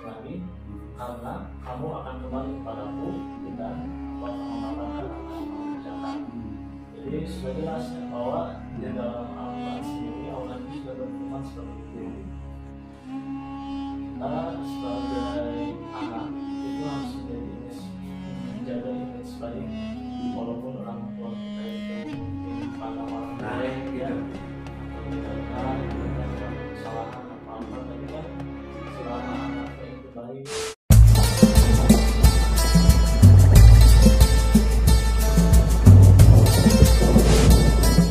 lagi, karena kamu akan kembali kepadaku dan aku akan mengamalkan apa yang kamu kerjakan. Jadi sudah jelas ya, bahwa di dalam Al-Quran sendiri Allah itu sudah berfirman seperti itu. Kita sebagai anak itu harus menjaga image baik, walaupun orang tua kita itu pandang orang lain ya, atau tidak benar kesalahan apa-apa, tapi kan selama anaknya itu baik.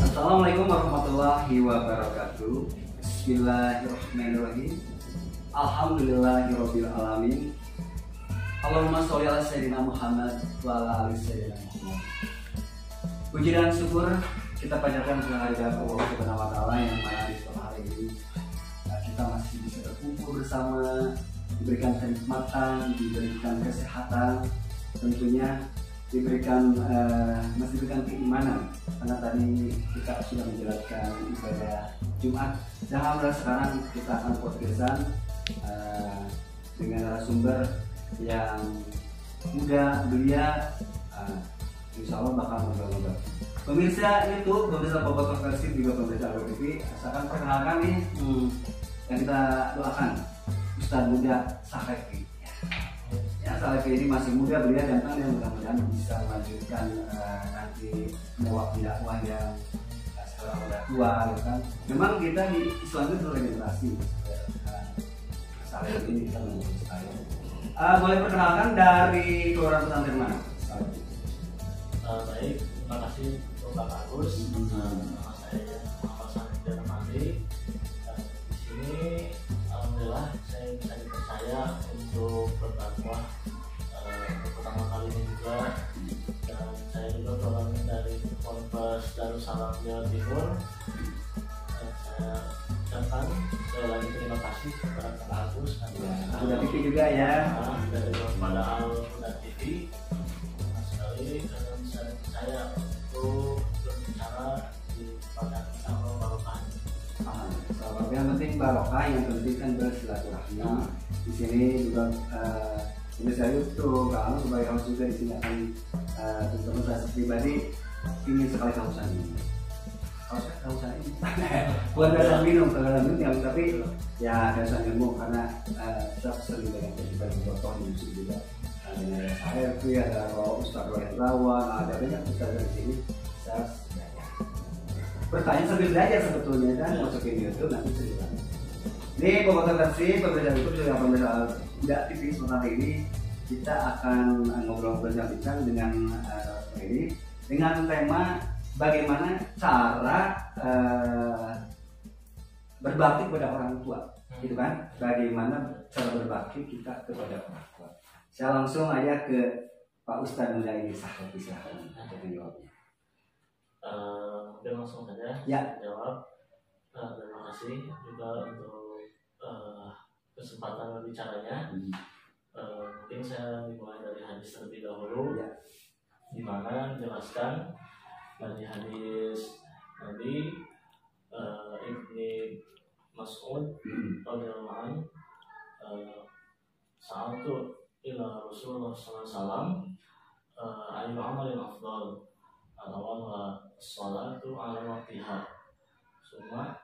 Assalamualaikum warahmatullahi wabarakatuh. Bismillahirrahmanirrahim. Alhamdulillahirabbil alamin. Allahumma sholli ala sayyidina Muhammad wa ala ali sayyidina Muhammad. Puji dan syukur kita panjatkan kehadirat Allah Subhanahu wa taala yang mana di sore hari ini kita masih bisa berkumpul bersama, diberikan kenikmatan, diberikan kesehatan, tentunya masih diberikan keimanan, karena tadi kita sudah menjalankan ibadah Jumat. Dan alhamdulillah sekarang kita akan podcastan dengan narasumber yang muda, belia, insya Allah bakal ngobrol-ngobrol. Pemirsa YouTube, pemirsa Bobotoh Persib juga pemirsa Algo TV, asalkan perkenalkan nih yang kita doakan Ustadz muda Sahefi. Ya, Sahefi ini masih muda, belia, ganteng, dan mudah-mudahan bisa melanjutkan nanti dakwah yang sekarang udah tua, gitu kan. Memang kita di Islam itu regenerasi. Sahefi ini kita menjadi sekali. Boleh perkenalkan dari Kelurahan Pesantren mana? Baik, terima kasih Pak Agus. Nama saya Muhammad Sahefi Darmandi. Di sini alhamdulillah saya bisa dipercaya untuk berdakwah untuk pertama kalinya juga, dan saya juga berasal dari Ponpes Darussalam Jawa Timur. Saya ucapkan sekali lagi terima kasih kepada Pak Agus Udah TV juga ya. Dari kepada Al-Huda TV sekali saya untuk berbicara di pada Allah barokah. Yang penting barokah, yang penting kan bersilaturahmi. Di sini juga ini saya YouTube, kalau sebagai host juga di sini akan terutama saya pribadi ingin sekali kausan ini. Kausan ini. Bukan kausan minum, yang tapi ya kausan ilmu, karena saya sering dengan berbagai contoh di YouTube juga. Dengan saya itu ada Ustadz Rawan, ada banyak ustadz di sini. Saya bertanya sambil belajar sebetulnya kan, masukin YouTube nanti cerita. Ini Bobotoh Persib, pemirsa YouTube juga pemirsa Uda TV. Sementara ini kita akan ngobrol berbincang dengan ini dengan tema bagaimana cara berbakti kepada orang tua, gitu kan? Bagaimana cara berbakti kita kepada orang tua. Saya langsung aja ke Pak Ustadz muda ini, Sahefi, silahkan untuk menjawabnya. Mungkin langsung saja Ya. Jawab. Terima kasih juga untuk kesempatan berbicaranya. Mungkin saya dimulai dari hadis terlebih dahulu, Ya. di mana dijelaskan dari hadis Nabi Ibni Mas'ud radhiyallahu anhu, sa'altu ila Rasulullah sallallahu alaihi wasallam ayu amalin afdal, alawan sholatu ala waqtiha, summa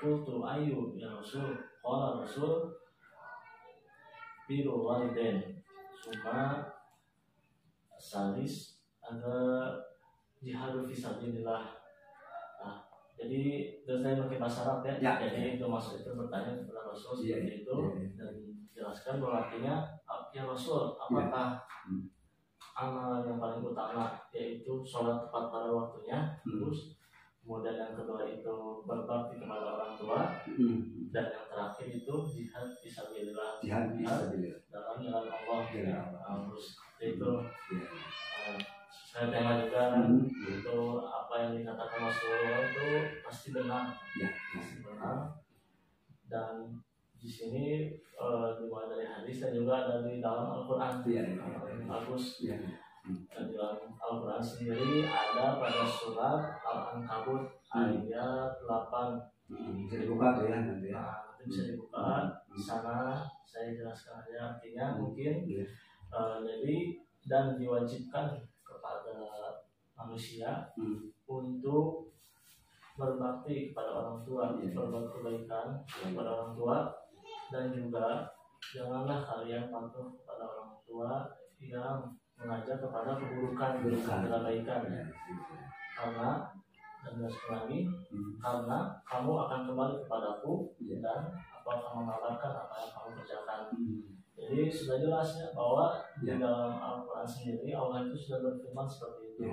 qultu ayu ya Rasul, qala Rasul birrul walidain, summa salis ada jihadu fisabilillah. Jadi saya pakai bahasa Arab ya. Jadi itu maksud itu bertanya kepada Rasul seperti itu, dan jelaskan bahwa artinya ya Rasul, apakah amal yang paling utama yaitu sholat tepat pada waktunya, terus kemudian yang kedua itu berbakti kepada orang tua, dan yang terakhir itu jihad fisabilillah, dalam jalan Allah. Terus itu saya tanya juga itu apa yang dikatakan Rasulullah itu pasti benar, pasti benar. Dan di sini dimulai dari hadis dan juga ada di dalam Al-Quran. Bagus. Dan di dalam Al-Quran sendiri ada pada surat Al-Ankabut ayat 8. Bisa dibuka tuh ya nanti ya. itu bisa dibuka di sana. Saya jelaskan aja artinya mungkin jadi dan diwajibkan kepada manusia untuk berbakti kepada orang tua, berbuat kebaikan kepada orang tua, dan juga janganlah kalian patuh kepada orang tua yang mengajak kepada keburukan kebaikan, karena dan lagi karena kamu akan kembali kepadaku dan aku akan mengabarkan apa yang kamu kerjakan. Jadi sudah jelasnya bahwa di dalam Al-Quran sendiri Allah itu sudah berfirman seperti itu.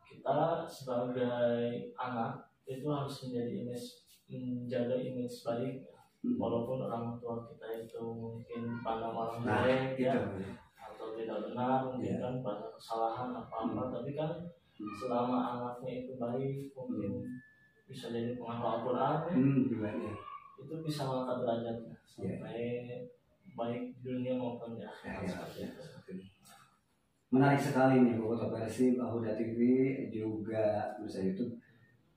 Kita sebagai anak itu harus menjaga image baik, walaupun orang tua kita itu mungkin pandang orang jelek atau tidak benar, mungkin kan banyak kesalahan apa-apa, tapi kan selama anaknya itu baik, mungkin bisa jadi penghafal Al-Quran, itu bisa mengangkat derajatnya sampai baik di dunia maupun di akhirat. Menarik sekali nih Bobotoh Persib, Huda TV, juga Nusa YouTube.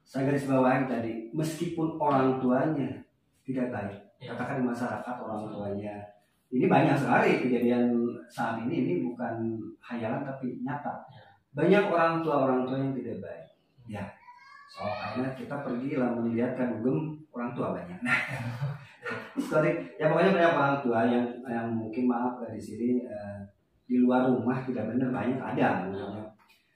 Saya garis bawahi tadi, meskipun orang tuanya tidak baik, katakan di masyarakat orang tuanya, ini banyak sekali kejadian saat ini bukan hayalan tapi nyata. Banyak orang tua yang tidak baik. Ya, soalnya kita pergi lah melihatkan dugem orang tua banyak. Nah, ya pokoknya banyak orang tua yang mungkin maaf di sini di luar rumah tidak benar, banyak ada.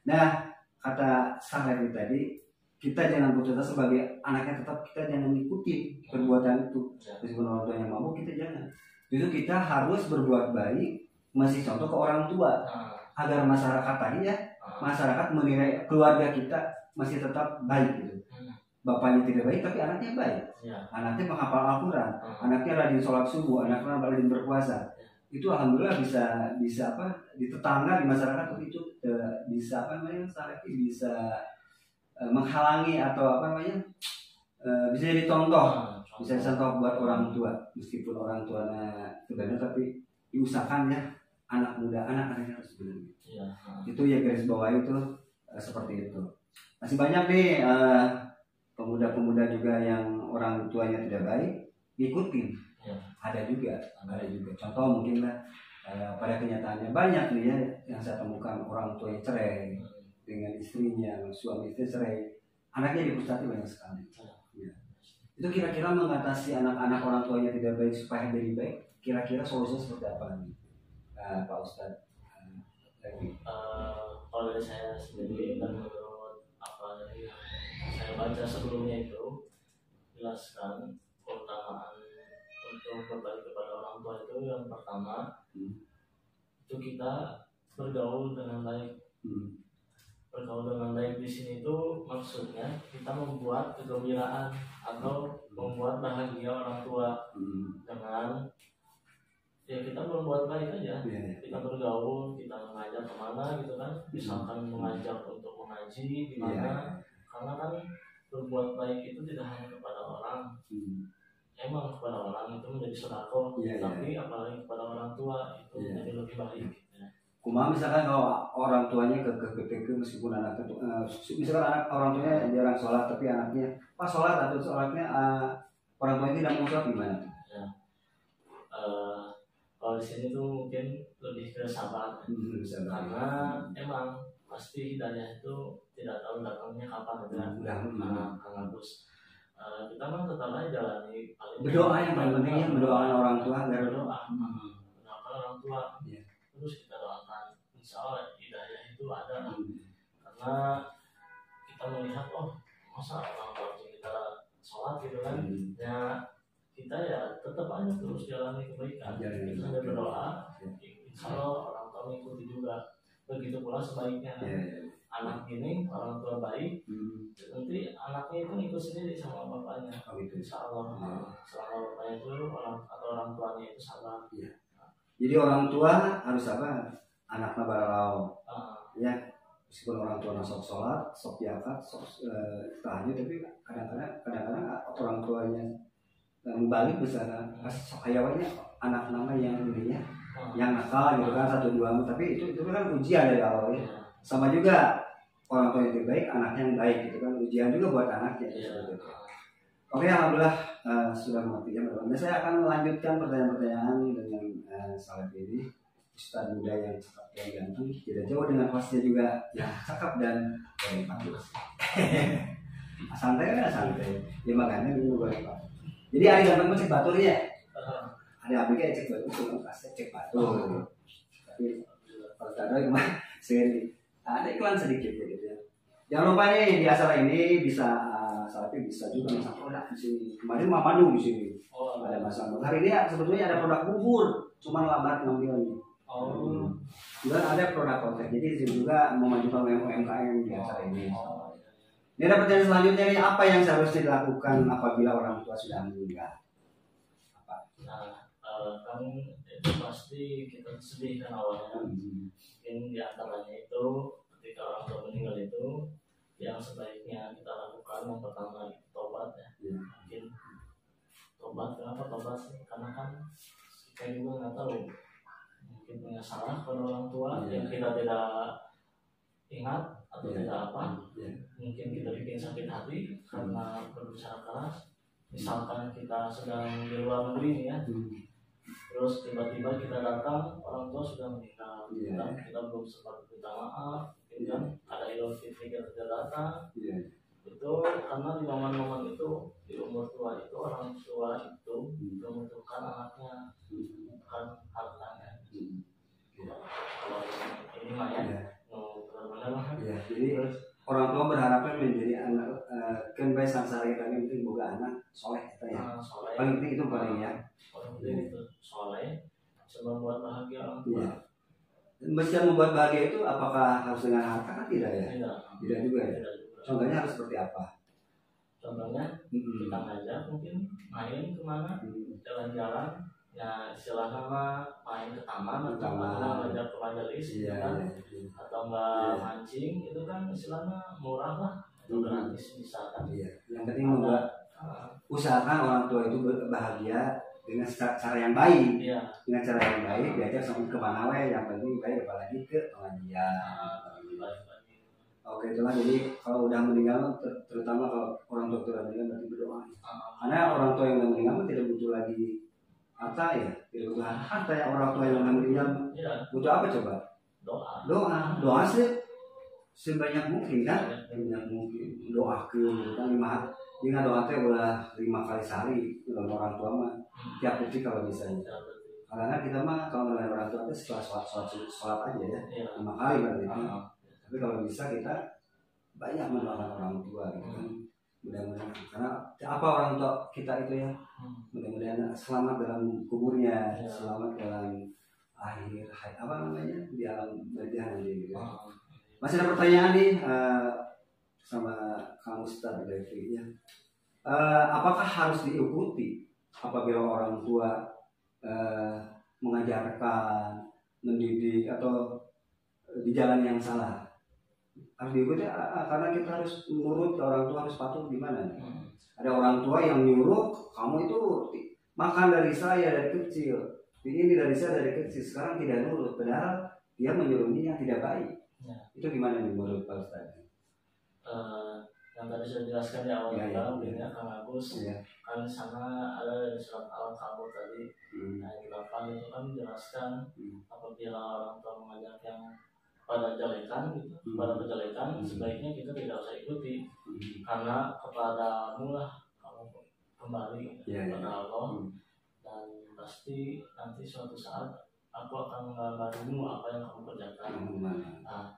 Nah, kata Sahlevi tadi, kita jangan putus asa sebagai anaknya, tetap kita jangan mengikuti perbuatan itu. Meskipun orang tua yang mabuk, kita jangan. Justru kita harus berbuat baik, masih contoh ke orang tua, agar masyarakat tadi masyarakat menilai keluarga kita masih tetap baik gitu. Bapaknya tidak baik tapi anaknya baik. Anaknya menghafal Al-Quran, anaknya rajin sholat subuh, anaknya rajin berpuasa. Itu alhamdulillah bisa di tetangga, di masyarakat itu bisa bisa menghalangi atau bisa jadi contoh, bisa contoh buat orang tua, meskipun orang tuanya benar tapi diusahakan anak muda, anak-anaknya harus benar. Itu ya garis bawah itu seperti itu. Masih banyak nih pemuda-pemuda juga yang orang tuanya tidak baik ngikutin. Ada juga. Contoh mungkin pada kenyataannya banyak nih yang saya temukan orang tua yang cerai dengan istrinya, suami istri cerai, anaknya dipustati banyak sekali. Itu kira-kira mengatasi anak-anak orang tuanya tidak baik supaya jadi baik, kira-kira solusinya seperti apa nih, Pak Ustadz? Kalau dari saya sendiri dan menurut apa yang saya baca sebelumnya itu jelaskan keutamaan untuk berbalik kepada orang tua itu yang pertama itu kita bergaul dengan baik. Bergaul dengan baik di sini itu maksudnya kita membuat kegembiraan atau membuat bahagia orang tua dengan kita berbuat baik aja. Kita bergaul, kita mengajak kemana gitu kan, misalkan mengajak untuk mengaji di mana, karena kan berbuat baik itu tidak hanya kepada orang, emang kepada orang itu menjadi sedekah, tapi apalagi kepada orang tua itu menjadi lebih baik. Kumaha misalkan kalau orang tuanya ke meskipun anaknya misalkan orang tuanya jarang sholat tapi anaknya pas sholat atau sholatnya orang tuanya tidak mau sholat, gimana? Kalau di sini tuh mungkin lebih ke sabar, karena emang pasti hidayah itu tidak tahu datangnya kapan Kang Agus. Kita kan tetap aja jalani berdoa yang paling penting, mendoakan orang tua, mendoakan orang tua, terus kita doakan insya Allah hidayah itu ada, karena kita melihat masa orang tua kita sholat gitu kan, kita tetap aja terus jalani kebaikan. Kita sambil berdoa, insya Allah orang tua mengikuti juga. Begitu pula sebaiknya anak ini orang tua baik, nanti anaknya itu ngikut sendiri sama bapaknya. Insya Allah selama bapaknya itu orang tuanya itu sabar. Jadi orang tua harus anaknya baralau. Meskipun orang tua sok sholat, sok zakat, sok tahajud, tapi kadang-kadang orang tuanya balik misalnya pas hayawannya anak nama yang ininya yang nakal gitu kan, 1-2, tapi itu kan ujian dari awal sama juga orang tua yang baik, anaknya yang baik gitu kan, ujian juga buat anaknya. Oke, alhamdulillah sudah mengerti ya. Dan saya akan melanjutkan pertanyaan-pertanyaan dengan sahabat ini. Ustaz muda yang cakep yang ganteng, tidak jauh dengan hostnya juga yang cakep dan bagus. Santai kan santai. Ya makanya ini boleh Pak. Jadi ada ganteng cek batur ya. Ada abg cek batur, cuma kasih cek batur. Tapi kalau ada gimana? Ada iklan sedikit ya gitu ya. Jangan lupa nih di acara ini bisa Salafi bisa juga masak produk di sini. Kemarin Mamadu di sini. Ada masak. Hari ini sebetulnya ada produk bubur, cuma lambat ngambilnya. Dan ada produk konten. Jadi di sini juga memajukan UMKM di acara ini. Ini ada pertanyaan selanjutnya nih, apa yang seharusnya dilakukan apabila orang tua sudah meninggal? Apa? Nah, kan itu pasti kita sedih kan awalnya. Mungkin di antaranya itu ketika orang tua meninggal itu yang sebaiknya kita lakukan yang pertama itu tobat ya. Mungkin tobat, kenapa tobat sih? Karena kan kita juga nggak tahu, mungkin punya salah pada orang tua yang kita tidak ingat atau tidak apa. Mungkin kita bikin sakit hati karena berbicara keras. Misalkan kita sedang di luar negeri nih ya, terus tiba-tiba kita datang orang tua sudah meninggal, kita belum sempat minta maaf, kan ada Idul Fitri kita tidak datang. Itu karena di momen-momen itu di umur tua itu orang tua itu membutuhkan anaknya, bukan hartanya. Kalau ini mah ya, benar-benar. Jadi orang tua berharapnya menjadi anak kan baik sangsara kita ini penting boga anak soleh kita ya. Paling penting itu paling ya. Paling penting itu soleh, bisa membuat bahagia orang tua. Bisa membuat bahagia itu apakah harus dengan harta kan tidak ya? Tidak juga ya. Contohnya harus seperti apa? Contohnya kita ngajak mungkin main kemana, jalan-jalan, ya istilahnya mah main ke taman atau ngajak ke majelis, atau enggak mancing, itu kan istilahnya murah lah, atau gratis bisa kan. Yang penting membuat usahakan orang tua itu bahagia dengan cara yang baik, dengan cara yang baik diajak sampai ke mana yang penting baik, apalagi ke pengajian. Oke, itulah. Jadi kalau udah meninggal, terutama kalau orang tua sudah meninggal berarti berdoa. Karena orang tua yang udah meninggal tidak butuh lagi harta ya, tidak butuh harta ya. Orang tua yang udah meninggal butuh apa coba? Doa sih sebanyak mungkin kan, sebanyak mungkin doakan kan 5. Dengan doa teh udah 5 kali sehari dalam orang tua mah tiap detik kalau misalnya. Karena kita mah kalau dengan orang tua itu setelah sholat aja ya 5 kali berarti. Tapi kalau bisa kita banyak mendoakan orang tua gitu kan. Mudah-mudahan karena apa orang tua kita itu ya, mudah-mudahan selamat dalam kuburnya, selamat dalam akhir apa namanya di alam barzah nanti gitu. Masih ada pertanyaan nih sama Kang Ustaz Devi ya. Apakah harus diikuti apabila orang tua mengajarkan, mendidik atau di jalan yang salah? Harus diikuti karena kita harus menurut orang tua, harus patuh gimana? Ada orang tua yang nyuruh kamu itu makan dari saya dari kecil, ini dari saya dari kecil, sekarang tidak nurut, padahal dia menyuruhnya yang tidak baik. Itu gimana nih menurut Pak Ustaz? Yang tadi sudah dijelaskan di awal ya, Kang Agus, kan sana ada di surat Al-Kabur tadi, ayat 8 itu kan menjelaskan apabila orang tua mengajak yang pada kejelekan gitu, pada kejelekan sebaiknya kita tidak usah ikuti, karena kepadamu lah kamu kembali kepada Allah, dan pasti nanti suatu saat aku akan mengabarimu apa yang kamu kerjakan. Nah,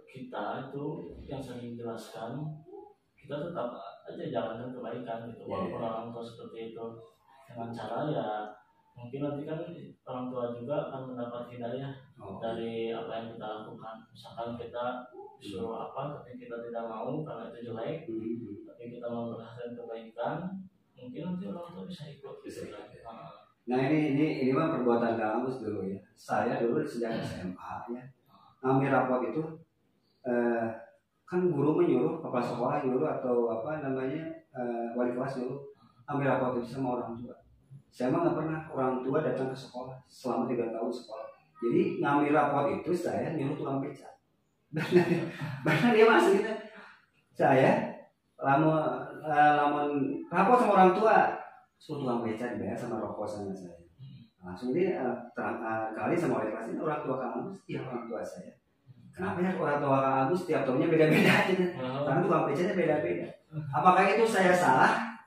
kita itu yang sering dijelaskan, kita tetap aja jalankan kebaikan gitu, walaupun orang tua seperti itu, dengan cara ya mungkin nanti kan orang tua juga akan mendapat hidayah dari apa yang kita lakukan. Misalkan kita disuruh apa tapi kita tidak mau karena itu jelek, tapi kita memperhatikan kebaikan, mungkin nanti orang tua bisa ikut. Nah ini mah perbuatan kamus dulu ya. Saya dulu sejak SMA ya ngambil rapot itu kan guru menyuruh, kepala sekolah nyuruh atau apa namanya wali kelas nyuruh ambil rapot itu sama orang tua. Saya mah nggak pernah orang tua datang ke sekolah selama 3 tahun sekolah. Jadi ngambil rapot itu saya nyuruh tukang beca. Bahkan dia masih gitu. Saya lama lamun rapot sama orang tua, suruh tukang beca dibayar sama rokok sama saya. Langsung dia kali sama wali kelas ini orang tua Kang Agus, iya orang tua saya. Kenapa ya orang tua Kang Agus tiap tahunnya beda-beda gitu. Karena tukang becanya beda-beda. Apakah itu saya salah,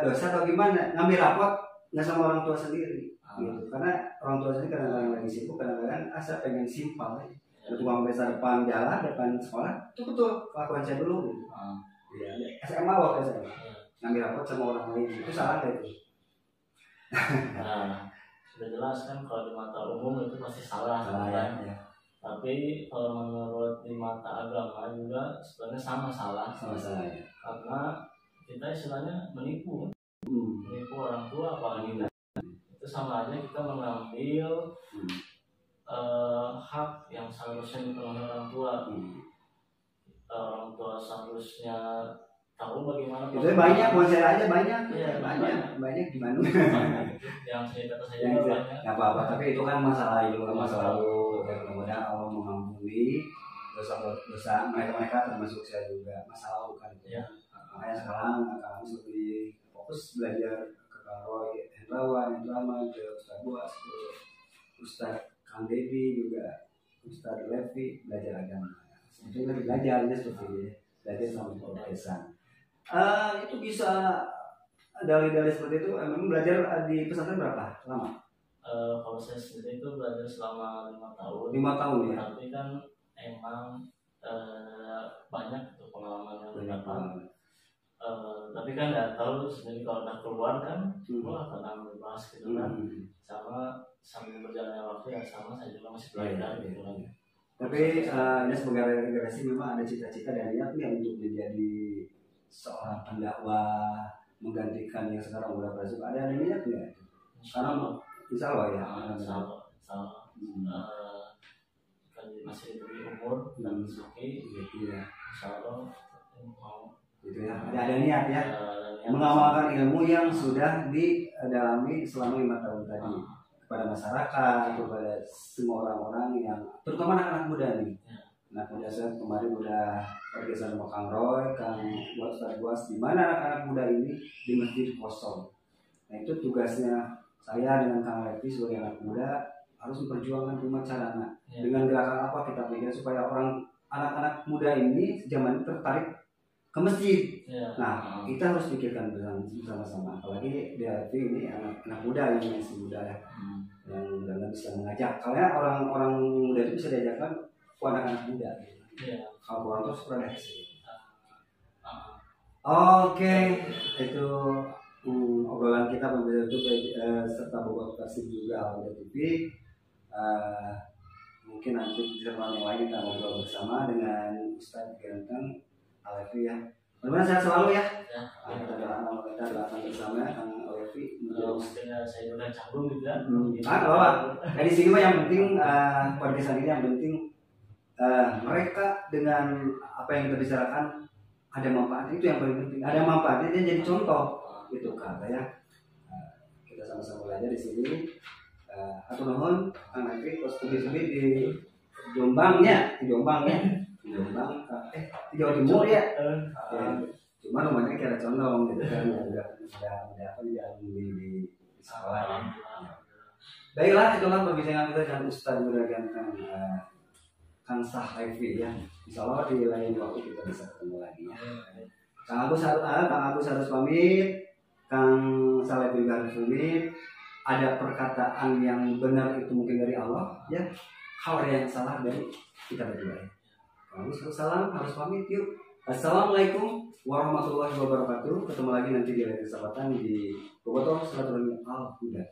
dosa atau gimana? Ngambil rapot nggak sama orang tua sendiri. Gitu. Karena orang tua sendiri kadang-kadang lagi sibuk, kadang-kadang asa pengen simpel. Tukang beca depan jalan, depan sekolah, itu betul kelakuan saya dulu. Gitu. Ya, SMA waktu SMA ngambil rapot sama orang lain itu salah gak itu? Nah, sudah jelas kan kalau di mata umum itu pasti salah kan? Ya. Tapi kalau menurut di mata agama juga sebenarnya sama salah ya. Karena kita istilahnya menipu orang tua apalagi itu sama aja kita mengambil hak yang seharusnya dipenuhi orang tua. Orang tua seharusnya tahu bagaimana itu banyak konser aja banyak di Bandung yang saya kata saya juga banyak nggak apa-apa tapi itu kan masa lalu ya mudah-mudahan Allah mengampuni dosa mereka termasuk saya juga masa lalu kan itu makanya sekarang kami lebih fokus belajar ke Roy Hendrawan ke Ustaz Buas ke Ustaz Kang Dedi juga Ustaz Levi belajar agama itu lebih belajarnya seperti ini belajar sama pembahasan itu bisa dalil-dalil seperti itu memang belajar di pesantren berapa lama? Kalau saya sendiri itu belajar selama 5 tahun. 5 tahun ya. Tapi kan emang banyak itu pengalaman yang berdapat. Tapi kan nggak tahu sendiri kalau udah keluar kan, wah kadang bebas gitu kan. Sama sambil berjalannya waktu ya sama saya juga masih belajar gitu kan. Tapi ini sebagai regenerasi memang ada cita-cita dan niatnya untuk menjadi seorang pendakwah menggantikan yang sekarang udah berhasil ada niat nggak itu? Sekarang insya Allah ya. Kan masih diberi umur dan rezeki, insya Allah mau. Gitu ya. Ada niat ya. Mengamalkan ilmu yang sudah didalami selama 5 tahun tadi kepada masyarakat, kepada semua orang-orang yang terutama anak-anak muda nih. Anak muda saya kemarin udah pergi sama Kang Roy, Kang Ustaz Buas, di mana anak-anak muda ini di masjid kosong. Nah itu tugasnya saya dengan Kang Levi sebagai anak muda harus memperjuangkan rumah carana. Dengan gerakan apa kita pikir supaya anak-anak muda ini zaman ini tertarik ke masjid. Nah kita harus pikirkan bersama-sama. Apalagi Levi ini anak muda ini masih muda ya, yang mudah bisa mengajak. Karena orang-orang muda itu bisa diajarkan anak-anak muda gitu. Kalau orang terus pernah sih. Oke, itu obrolan kita berbeda itu serta beberapa versi juga audio TV. Mungkin nanti di kesempatan yang lain kita ngobrol bersama dengan Ustaz Ganteng Alevi ya. Mudah-mudahan sehat selalu ya. Kita doakan bersama Kang Alevi. Saya udah canggung gitu kan. Dari sini mah yang penting podcast ini yang penting mereka dengan apa yang kita bicarakan ada manfaat, itu yang paling penting. Ada manfaatnya dia jadi contoh gitu kan ya. Kita sama-sama belajar di sini. Atur nuhun Kang Alevi kos studi di Jombang ya, di Jawa Timur ya. Cuma rumahnya kira condong gitu kan, udah apa di sekolah. Baiklah, itulah perbincangan kita dengan Ustaz Muda Ganteng Kang Levi ya. Insyaallah di lain waktu kita bisa ketemu lagi ya. Kang Agus harus pamit, Kang Levi harus pamit. Ada perkataan yang benar itu mungkin dari Allah ya. Hal yang salah dari kita berdua ya. Kang Agus harus pamit yuk. Assalamualaikum warahmatullahi wabarakatuh. Ketemu lagi nanti di lain kesempatan di Bobotoh Silaturahmi Al-Huda.